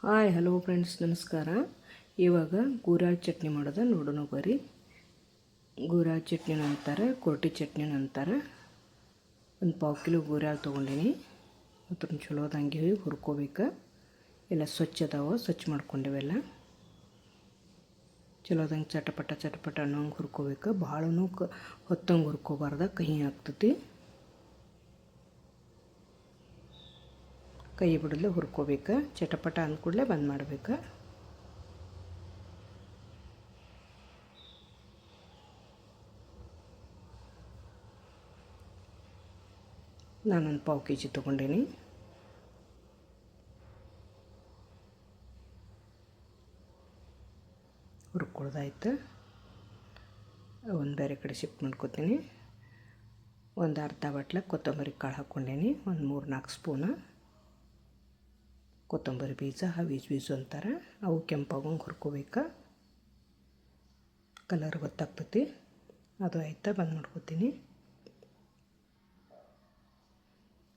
Hi hello friends, ನಮಸ್ಕಾರ. ಇವಾಗ ಗೂರಾಳ್ ಚಟ್ನಿ ಮಾಡೋದು ನೋಡೋಣ ಬರ್ರಿ. ಗೂರಾಳ್ ಚಟ್ನಿನ ಅಂತಾರೆ, ಕೊರಟಿ ಚಟ್ನಿನ ಅಂತಾರೆ. ಒಂದು 1/4 ಕಿಲೋ ಗೂರಾಳ್ ತೊಗೊಂಡಿನಿ. ಅದನ್ನ ಚಲೋದಂಗೆ ಹುರ್ಕೋಬೇಕು. ಎಲ್ಲ ಸ್ವಚ್ಛ ಅದಾವ, ಸ್ವಚ್ಛ ಮಾಡ್ಕೊಂಡೇವೆಲ್ಲ. ಚಲೋದಂಗೆ ಚಟಪಟ ಅನ್ನೋಂಗೆ ಹುರ್ಕೋಬೇಕು. ಭಾಳನೂ ಹೊತ್ತಂಗೆ ಹುರ್ಕೋಬಾರ್ದು, ಕಹಿ ಆಗ್ತೈತಿ. ಕೈ ಬಿಡಲು ಹುರ್ಕೋಬೇಕು. ಚಟಪಟ ಅಂದ ಕೂಡಲೇ ಬಂದ್ ಮಾಡಬೇಕು. ನಾನೊಂದು 1/4 kg ತೊಗೊಂಡೀನಿ. ಹುರ್ಕೊಳ್ದಾಯ್ತು. ಒಂದು ಬೇರೆ ಕಡೆ ಶಿಫ್ಟ್ ಮಾಡ್ಕೊತೀನಿ. ಒಂದು ಅರ್ಧ ಬಟ್ಲ ಕೊತ್ತಂಬರಿ ಕಾಳು ಹಾಕ್ಕೊಂಡೀನಿ. ಒಂದು 3-4 ಸ್ಪೂನು ಕೊತ್ತಂಬರಿ ಬೀಜ, ಬೀಜ ಅಂತಾರೆ. ಅವು ಕೆಂಪಾಗಂಗೆ ಹುರ್ಕೋಬೇಕು. ಕಲರ್ ಗೊತ್ತಾಗ್ತೈತಿ. ಅದು ಆಯ್ತಾ ಬಂದ್ ಮಾಡ್ಕೊತೀನಿ.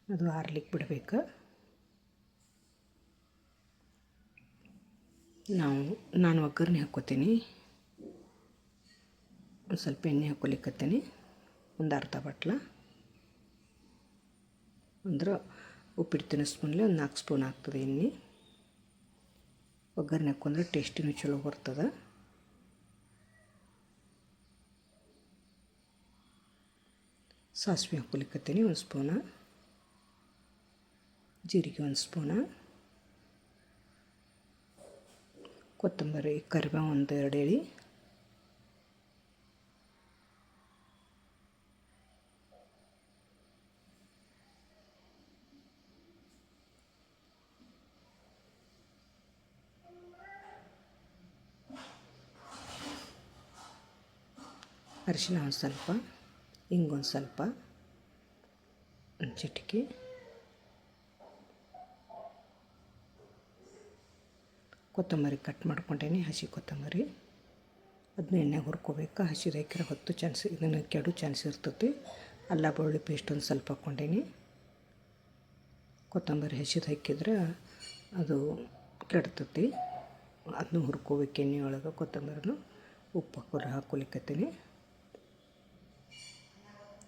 ಅದು ಆರ್ಲಿಕ್ಕೆ ಬಿಡಬೇಕು. ನಾನು ಒಗ್ಗರಣೆ ಹಾಕ್ಕೋತೀನಿ. ಒಂದು ಸ್ವಲ್ಪ ಎಣ್ಣೆ ಹಾಕ್ಕೊಲಿಕ್ಕತ್ತೀನಿ. ಒಂದು ಅರ್ಧ ಬಟ್ಲ ಅಂದ್ರೆ ಉಪ್ಪಿಟ್ಟು ತಿನ್ನಿಸ್ಕೊಂಡ್ಲೆ ಒಂದು 4 ಸ್ಪೂನ್ ಆಗ್ತದೆ ಎಣ್ಣೆ. ಒಗ್ಗರಣೆ ಹಾಕೊಂಡ್ರೆ ಟೇಸ್ಟಿನೂ ಚಲೋ ಬರ್ತದೆ. ಸಾಸಿವೆ ಹಾಕ್ಕೊಲಿಕ್ಕತ್ತೀನಿ 1 ಸ್ಪೂನ. ಜೀರಿಗೆ 1 ಸ್ಪೂನ. ಕೊತ್ತಂಬರಿ ಕರಿಬೇವು 1-2 ಎಳೆ. ಅರಿಶಿನ ಒಂದು ಸ್ವಲ್ಪ, ಹಿಂಗೊಂದು ಸ್ವಲ್ಪ, ಒಂದು ಚಿಟಿಕೆ, ಕೊತ್ತಂಬರಿ ಕಟ್ ಮಾಡ್ಕೊಂಡೇನಿ, ಹಸಿ ಕೊತ್ತಂಬರಿ. ಅದನ್ನ ಎಣ್ಣೆ ಹುರ್ಕೋಬೇಕು. ಹಸಿದು ಹಾಕಿದ್ರೆ ಹೊತ್ತು ಇದನ್ನು ಕೆಡು ಚಾನ್ಸ್ ಇರ್ತೈತಿ. ಅಲ್ಲ ಬೆಳ್ಳುಳ್ಳಿ ಪೇಸ್ಟ್ ಒಂದು ಸ್ವಲ್ಪ ಹಾಕ್ಕೊಂಡೇನಿ. ಕೊತ್ತಂಬರಿ ಹಸಿದು ಹಾಕಿದ್ರೆ ಅದು ಕೆಡ್ತೈತಿ. ಅದನ್ನು ಹುರ್ಕೋಬೇಕು ಎಣ್ಣೆ ಒಳಗೆ. ಕೊತ್ತಂಬರಿನೂ ಉಪ್ಪು ಹಾಕ್ಕೊಲಿಕ್ಕತ್ತೀನಿ.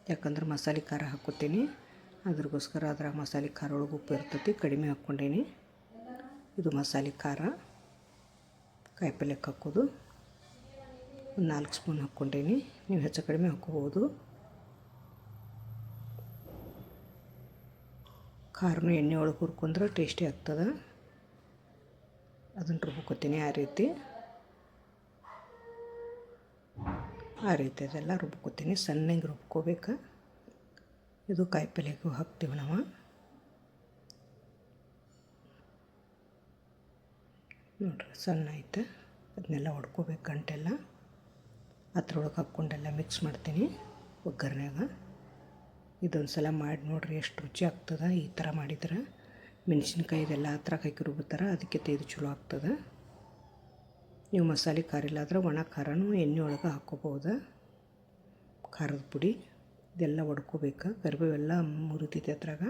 ಯಾಕಂದ್ರೆ ಮಸಾಲೆ ಖಾರ ಹಾಕ್ಕೋತೀನಿ. ಅದ್ರಗೋಸ್ಕರ ಅದ್ರಾಗ ಮಸಾಲೆ ಖಾರ ಒಳಗೆ ಉಪ್ಪು ಇರ್ತೈತಿ, ಕಡಿಮೆ ಹಾಕ್ಕೊಂಡೇನಿ. ಇದು ಮಸಾಲೆ ಖಾರ. ಕಾಯಿಪಲ್ಯಕ್ಕೆ ಹಾಕೋದು ಒಂದು 4 ಸ್ಪೂನ್ ಹಾಕ್ಕೊಂಡೇನಿ. ನೀವು ಹೆಚ್ಚು ಕಡಿಮೆ ಹಾಕ್ಕೋಬೋದು. ಖಾರನೂ ಎಣ್ಣೆ ಒಳಗೆ ಹುರ್ಕೊಂಡ್ರೆ ಟೇಸ್ಟಿ ಆಗ್ತದೆ. ಅದನ್ನು ರುಬ್ಕೋತೀನಿ ಆ ರೀತಿ ಅದೆಲ್ಲ ರುಬ್ಕೋತೀನಿ. ಸಣ್ಣಗೆ ರುಬ್ಕೋಬೇಕು. ಇದು ಕಾಯಿಪಲ್ಯಗೂ ಹಾಕ್ತೀವಿ ನಾವು. ನೋಡ್ರಿ ಸಣ್ಣ ಐತೆ. ಅದನ್ನೆಲ್ಲ ಹೊಡ್ಕೋಬೇಕು. ಗಂಟೆಲ್ಲ ಅದ್ರೊಳಗೆ ಹಾಕ್ಕೊಂಡೆಲ್ಲ ಮಿಕ್ಸ್ ಮಾಡ್ತೀನಿ ಒಗ್ಗರಣೆಯಾಗ. ಇದೊಂದು ಸಲ ಮಾಡಿ ನೋಡಿರಿ, ಎಷ್ಟು ರುಚಿ ಆಗ್ತದೆ. ಈ ಥರ ಮಾಡಿದ್ರೆ ಮೆಣಸಿನ್ಕಾಯಿ ಇದೆಲ್ಲ ಹತ್ರ ಹಾಕಿ ರುಬ್ತಾರೆ, ಅದಕ್ಕೆ ಇದು ಚಲೋ ಆಗ್ತದೆ. ನೀವು ಮಸಾಲೆ ಖಾರ ಇಲ್ಲಾದ್ರೆ ಒಣ ಖಾರನೂ ಎಣ್ಣೆ ಒಳಗೆ ಹಾಕ್ಕೋಬೋದು. ಖಾರದ ಪುಡಿ ಇದೆಲ್ಲ ಹೊಡ್ಕೋಬೇಕು. ಕರಿಬೇವೆಲ್ಲ ಮುರಿತೈತಿ ಅದ್ರಾಗ.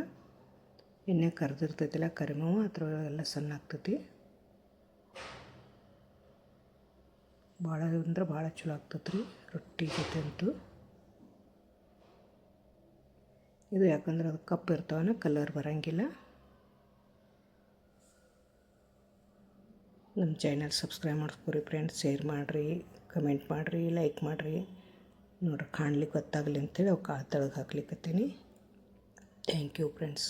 ಎಣ್ಣೆ ಕರೆದಿರ್ತೈತಿಲ್ಲ, ಕರಿಬೇವು ಅದ್ರೊಳಗೆಲ್ಲ ಸಣ್ಣ ಆಗ್ತೈತಿ. ಭಾಳ ಅಂದ್ರೆ ಭಾಳ ಚಲೋ ಆಗ್ತೈತೆ ರೀ ರೊಟ್ಟಿ ಜೊತೆ ಅಂತೂ. ಇದು ಯಾಕಂದ್ರೆ ಅದು ಕಪ್ಪು ಇರ್ತಾವನ, ಕಲರ್ ಬರೋಂಗಿಲ್ಲ. ನಮ್ಮ ಚಾನಲ್ ಸಬ್ಸ್ಕ್ರೈಬ್ ಮಾಡ್ಕೊರಿ ಫ್ರೆಂಡ್ಸ್. ಶೇರ್ ಮಾಡಿರಿ, ಕಮೆಂಟ್ ಮಾಡಿರಿ, ಲೈಕ್ ಮಾಡಿರಿ. ನೋಡ್ರಿ ಕಾಣ್ಲಿಕ್ಕೆ ಗೊತ್ತಾಗಲಿ ಅಂತೇಳಿ ಅವು ಕಾಳು ತೆಳಗೆ ಹಾಕ್ಲಿಕ್ಕತ್ತೀನಿ. Thank you friends.